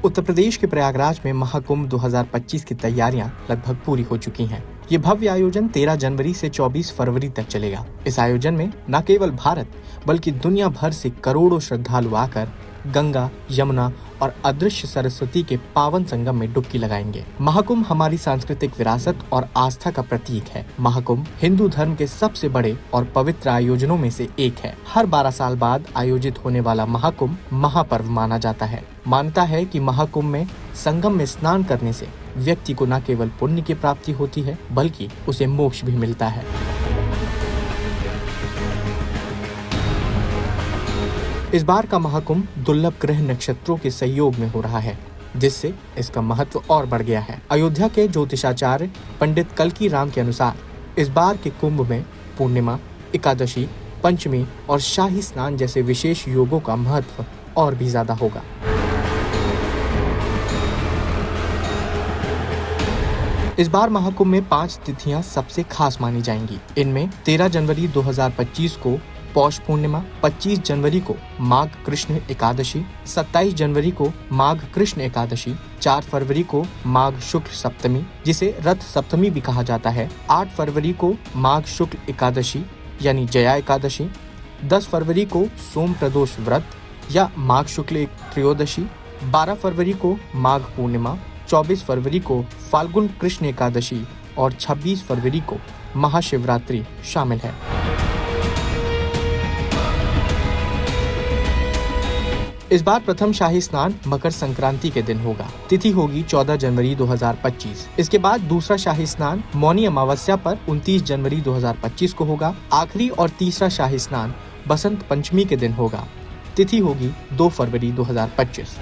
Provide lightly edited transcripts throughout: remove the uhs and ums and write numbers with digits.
उत्तर प्रदेश के प्रयागराज में महाकुंभ 2025 की तैयारियां लगभग पूरी हो चुकी हैं। ये भव्य आयोजन 13 जनवरी से 24 फरवरी तक चलेगा। इस आयोजन में न केवल भारत बल्कि दुनिया भर से करोड़ों श्रद्धालु आकर गंगा, यमुना और अदृश्य सरस्वती के पावन संगम में डुबकी लगाएंगे। महाकुंभ हमारी सांस्कृतिक विरासत और आस्था का प्रतीक है। महाकुंभ हिंदू धर्म के सबसे बड़े और पवित्र आयोजनों में से एक है। हर 12 साल बाद आयोजित होने वाला महाकुंभ महापर्व माना जाता है। मानता है कि महाकुंभ में संगम में स्नान करने से व्यक्ति को न केवल पुण्य की प्राप्ति होती है बल्कि उसे मोक्ष भी मिलता है। इस बार का महाकुंभ दुर्लभ ग्रह नक्षत्रों के सहयोग में हो रहा है, जिससे इसका महत्व और बढ़ गया है। अयोध्या के ज्योतिषाचार्य पंडित कल्की राम के अनुसार इस बार के कुंभ में पूर्णिमा, एकादशी, पंचमी और शाही स्नान जैसे विशेष योगों का महत्व और भी ज्यादा होगा। इस बार महाकुंभ में 5 तिथियां सबसे खास मानी जाएंगी। इनमें 13 जनवरी 2025 को पौष पूर्णिमा, 25 जनवरी को माघ कृष्ण एकादशी, 27 जनवरी को माघ कृष्ण एकादशी, 4 फरवरी को माघ शुक्ल सप्तमी जिसे रथ सप्तमी भी कहा जाता है, 8 फरवरी को माघ शुक्ल एकादशी यानी जया एकादशी, 10 फरवरी को सोम प्रदोष व्रत या माघ शुक्ल त्रयोदशी, 12 फरवरी को माघ पूर्णिमा, 24 फरवरी को फाल्गुन कृष्ण एकादशी और 26 फरवरी को महाशिवरात्रि शामिल है। इस बार प्रथम शाही स्नान मकर संक्रांति के दिन होगा। तिथि होगी 14 जनवरी 2025। इसके बाद दूसरा शाही स्नान मौनी अमावस्या पर 29 जनवरी 2025 को होगा। आखिरी और तीसरा शाही स्नान बसंत पंचमी के दिन होगा। तिथि होगी 2 फरवरी 2025।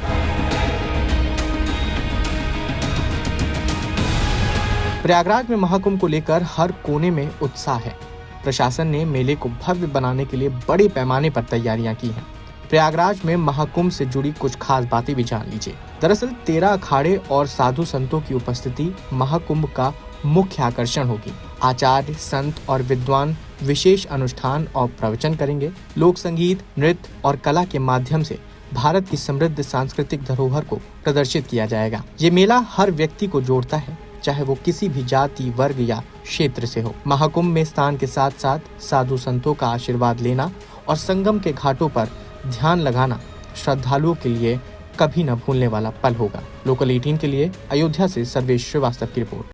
प्रयागराज में महाकुंभ को लेकर हर कोने में उत्साह है। प्रशासन ने मेले को भव्य बनाने के लिए बड़े पैमाने पर तैयारियां की हैं। प्रयागराज में महाकुंभ से जुड़ी कुछ खास बातें भी जान लीजिए। दरअसल 13 अखाड़े और साधु संतों की उपस्थिति महाकुंभ का मुख्य आकर्षण होगी। आचार्य, संत और विद्वान विशेष अनुष्ठान और प्रवचन करेंगे। लोक संगीत, नृत्य और कला के माध्यम से भारत की समृद्ध सांस्कृतिक धरोहर को प्रदर्शित किया जाएगा। ये मेला हर व्यक्ति को जोड़ता है, चाहे वो किसी भी जाति, वर्ग या क्षेत्र से हो। महाकुंभ में स्नान के साथ साथ साधु संतों का आशीर्वाद लेना और संगम के घाटों पर ध्यान लगाना श्रद्धालुओं के लिए कभी न भूलने वाला पल होगा। लोकल 18 के लिए अयोध्या से सर्वेश श्रीवास्तव की रिपोर्ट।